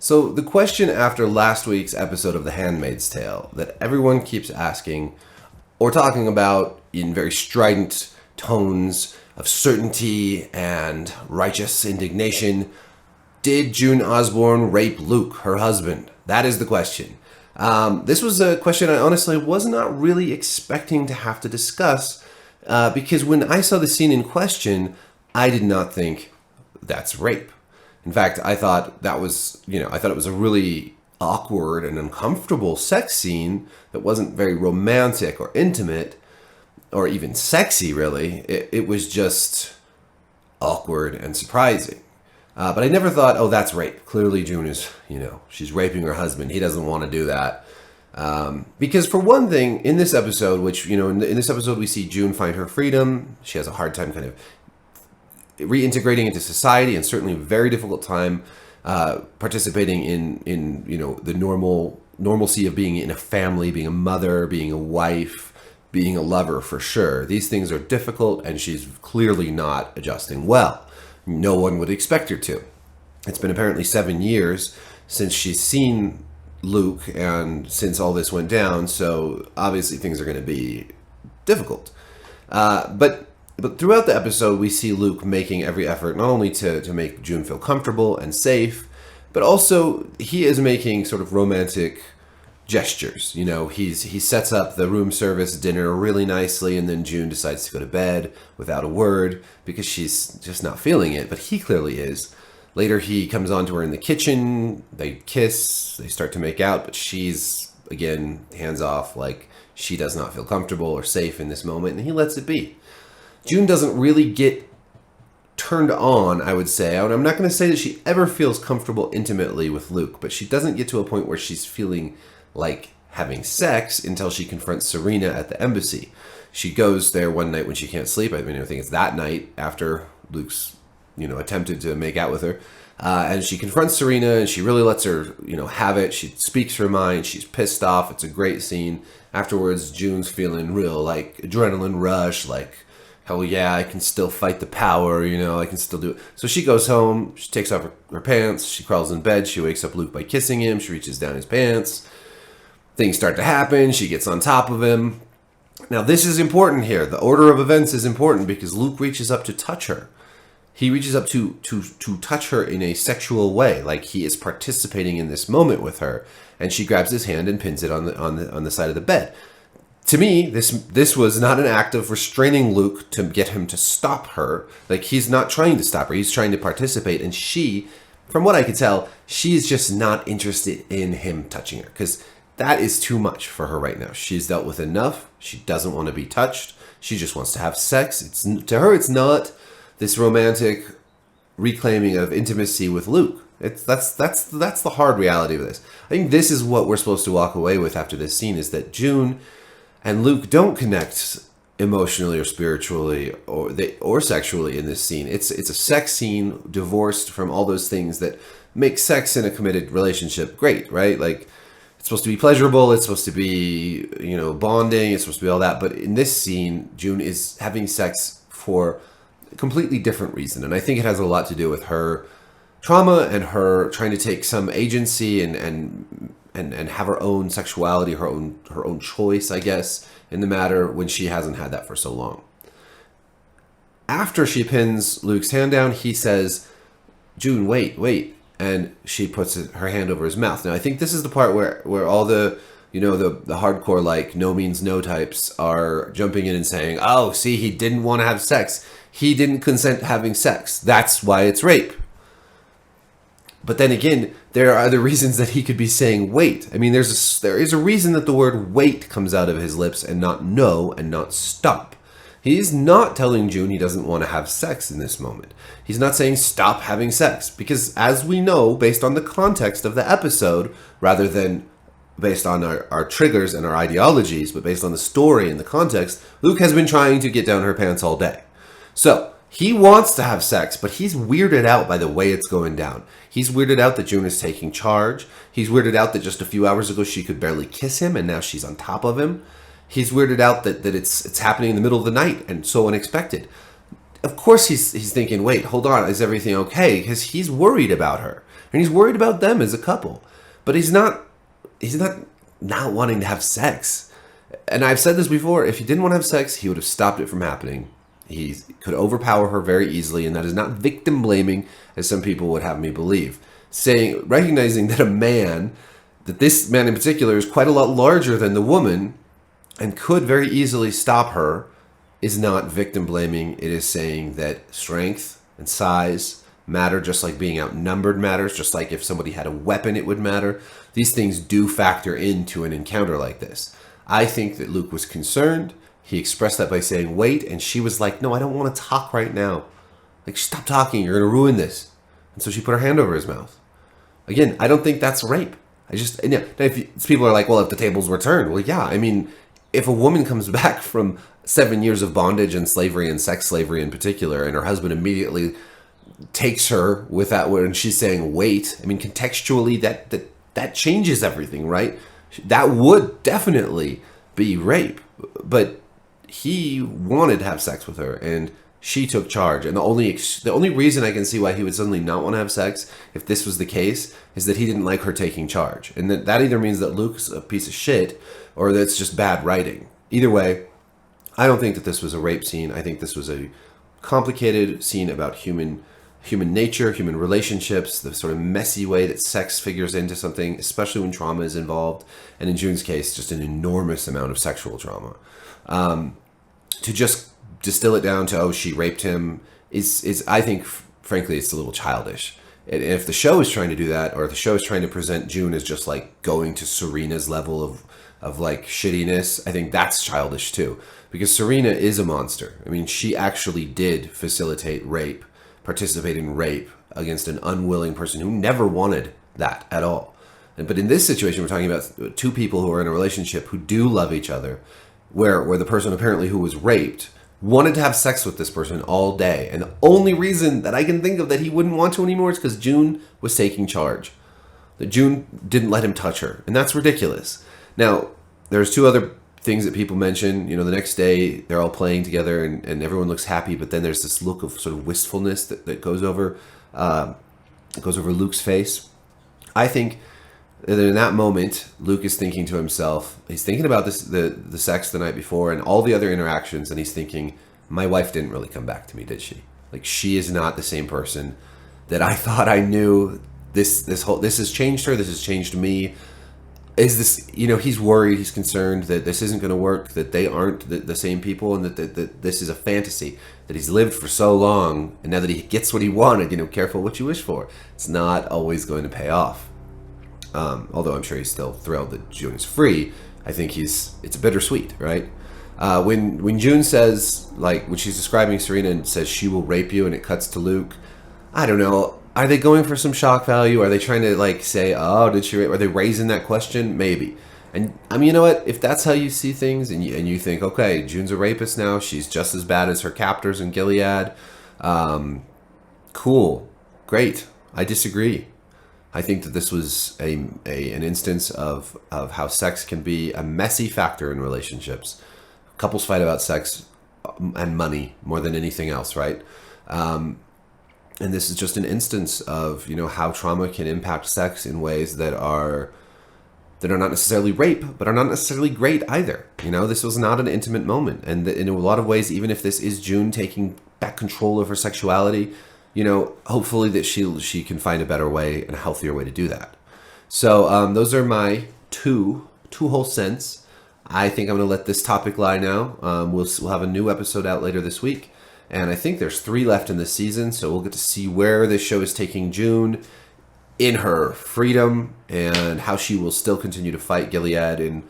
So the question after last week's episode of The Handmaid's Tale that everyone keeps asking or talking about in very strident tones of certainty and righteous indignation: did June Osborne rape Luke, her husband? That is the question. This was a question I honestly was not really expecting to have to discuss because when I saw the scene in question, I did not think that's rape. In fact, I thought that was, I thought it was a really awkward and uncomfortable sex scene that wasn't very romantic or intimate or even sexy, really. It was just awkward and surprising. But I never thought, oh, that's rape. Clearly June is, she's raping her husband. He doesn't want to do that. Because for one thing, in this episode, which, in this episode we see June find her freedom. She has a hard time kind of reintegrating into society, and certainly a very difficult time participating in the normalcy of being in a family, being a mother, being a wife, being a lover, for sure. These things are difficult, and she's clearly not adjusting well. No one would expect her to. It's been apparently 7 years since she's seen Luke and since all this went down, so obviously things are going to be difficult. But throughout the episode, we see Luke making every effort not only to make June feel comfortable and safe, but also he is making sort of romantic gestures. He sets up the room service dinner really nicely, and then June decides to go to bed without a word because she's just not feeling it, but he clearly is. Later, he comes on to her in the kitchen, they kiss, they start to make out, but she's, again, hands off, like she does not feel comfortable or safe in this moment, and he lets it be. June doesn't really get turned on, I would say. And I'm not going to say that she ever feels comfortable intimately with Luke, but she doesn't get to a point where she's feeling like having sex until she confronts Serena at the embassy. She goes there one night when she can't sleep. I think it's that night after Luke's, attempted to make out with her. And she confronts Serena, and she really lets her, have it. She speaks her mind. She's pissed off. It's a great scene. Afterwards, June's feeling real, like, adrenaline rush, like, hell yeah, I can still fight the power, I can still do it. So she goes home, she takes off her pants, she crawls in bed, she wakes up Luke by kissing him, she reaches down his pants. Things start to happen, she gets on top of him. Now this is important here. The order of events is important because Luke reaches up to touch her. He reaches up to touch her in a sexual way, like he is participating in this moment with her, and she grabs his hand and pins it on the side of the bed. To me, this was not an act of restraining Luke to get him to stop her. Like, he's not trying to stop her. He's trying to participate. And she, from what I could tell, she's just not interested in him touching her. Because that is too much for her right now. She's dealt with enough. She doesn't want to be touched. She just wants to have sex. To her, it's not this romantic reclaiming of intimacy with Luke. That's the hard reality of this. I think this is what we're supposed to walk away with after this scene, is that June and Luke don't connect emotionally or spiritually or sexually in this scene. It's a sex scene divorced from all those things that make sex in a committed relationship great, right? Like, it's supposed to be pleasurable, it's supposed to be, bonding, it's supposed to be all that. But in this scene, June is having sex for a completely different reason. And I think it has a lot to do with her trauma and her trying to take some agency and have her own sexuality, her own choice, I guess, in the matter, when she hasn't had that for so long. After she pins Luke's hand down, he says, "June, wait," and she puts her hand over his mouth. Now, I think this is the part where all the the hardcore, like, no means no types are jumping in and saying, "Oh, see, he didn't want to have sex. He didn't consent to having sex. That's why it's rape." But then again, there are other reasons that he could be saying wait. I mean, there is a reason that the word wait comes out of his lips and not no and not stop. He's not telling June he doesn't want to have sex in this moment. He's not saying stop having sex, because as we know, based on the context of the episode, rather than based on our triggers and our ideologies, but based on the story and the context, Luke has been trying to get down her pants all day. So he wants to have sex, but he's weirded out by the way it's going down. He's weirded out that June is taking charge. He's weirded out that just a few hours ago she could barely kiss him, and now she's on top of him. He's weirded out that it's happening in the middle of the night and so unexpected. of course he's thinking, wait, hold on, is everything okay? Because he's worried about her, and he's worried about them as a couple. But he's not wanting to have sex. And I've said this before, if he didn't want to have sex, he would have stopped it from happening. He could overpower her very easily, and that is not victim blaming, as some people would have me believe. Recognizing that this man in particular is quite a lot larger than the woman and could very easily stop her, is not victim blaming. It is saying that strength and size matter, just like being outnumbered matters, just like if somebody had a weapon, it would matter. These things do factor into an encounter like this. I think that Luke was concerned. He expressed that by saying, wait, and she was like, no, I don't want to talk right now. Like, stop talking, you're going to ruin this. And so she put her hand over his mouth. Again, I don't think that's rape. If people are like, well, if the tables were turned, well, yeah, I mean, if a woman comes back from 7 years of bondage and slavery and sex slavery in particular, and her husband immediately takes her with that word, and she's saying, wait, I mean, contextually, that changes everything, right? That would definitely be rape. But he wanted to have sex with her, and she took charge. And the only reason I can see why he would suddenly not want to have sex, if this was the case, is that he didn't like her taking charge. And that either means that Luke's a piece of shit, or that's just bad writing. Either way, I don't think that this was a rape scene. I think this was a complicated scene about human nature, human relationships, the sort of messy way that sex figures into something, especially when trauma is involved. And in June's case, just an enormous amount of sexual trauma. To just distill it down to, oh, she raped him, is I think, frankly, it's a little childish. And if the show is trying to do that, or if the show is trying to present June as just like going to Serena's level of like shittiness, I think that's childish too. Because Serena is a monster. I mean, she actually did facilitate rape, participate in rape against an unwilling person who never wanted that at all. But in this situation, we're talking about two people who are in a relationship who do love each other, where the person apparently who was raped wanted to have sex with this person all day. And the only reason that I can think of that he wouldn't want to anymore is because June was taking charge. That June didn't let him touch her. And that's ridiculous. Now, there's two other things that people mention. You know, the next day they're all playing together and everyone looks happy, but then there's this look of sort of wistfulness that goes over Luke's face. I think that in that moment, Luke is thinking to himself, he's thinking about the sex the night before and all the other interactions, and he's thinking, my wife didn't really come back to me, did she? Like, she is not the same person that I thought I knew. This has changed her, this has changed me. Is this, he's worried, he's concerned that this isn't going to work, that they aren't the same people, and that this is a fantasy, that he's lived for so long, and now that he gets what he wanted, careful what you wish for. It's not always going to pay off. Although I'm sure he's still thrilled that June is free, I think it's bittersweet, right? When June says, like, when she's describing Serena and says she will rape you, and it cuts to Luke, I don't know. Are they going for some shock value? Are they trying to like say, oh, did she rape? Are they raising that question? Maybe. And I mean, you know what? If that's how you see things, and you think, okay, June's a rapist now, she's just as bad as her captors in Gilead. Cool, great. I disagree. I think that this was an instance of how sex can be a messy factor in relationships. Couples fight about sex and money more than anything else, right? And this is just an instance of, how trauma can impact sex in ways that are not necessarily rape, but are not necessarily great either. This was not an intimate moment. And in a lot of ways, even if this is June taking back control of her sexuality, hopefully that she can find a better way and a healthier way to do that. So those are my two whole cents. I think I'm going to let this topic lie now. We'll have a new episode out later this week. And I think there's 3 left in this season, so we'll get to see where this show is taking June in her freedom and how she will still continue to fight Gilead and,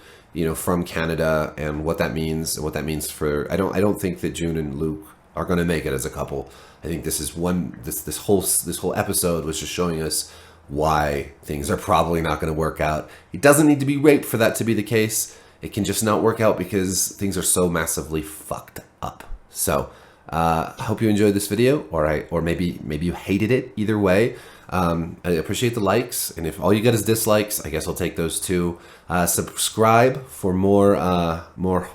from Canada, and what that means and what that means for. I don't think that June and Luke are going to make it as a couple. I think this whole episode was just showing us why things are probably not going to work out. It doesn't need to be raped for that to be the case. It can just not work out because things are so massively fucked up. So. I hope you enjoyed this video, or maybe you hated it. Either way, I appreciate the likes, and if all you get is dislikes, I guess I'll take those too. Subscribe for more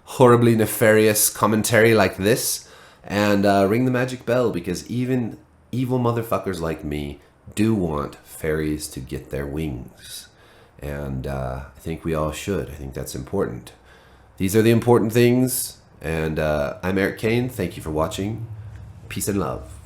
horribly nefarious commentary like this, And ring the magic bell, because even evil motherfuckers like me do want fairies to get their wings. And I think we all should. I think that's important. These are the important things. And I'm Eric Kane. Thank you for watching. Peace and love.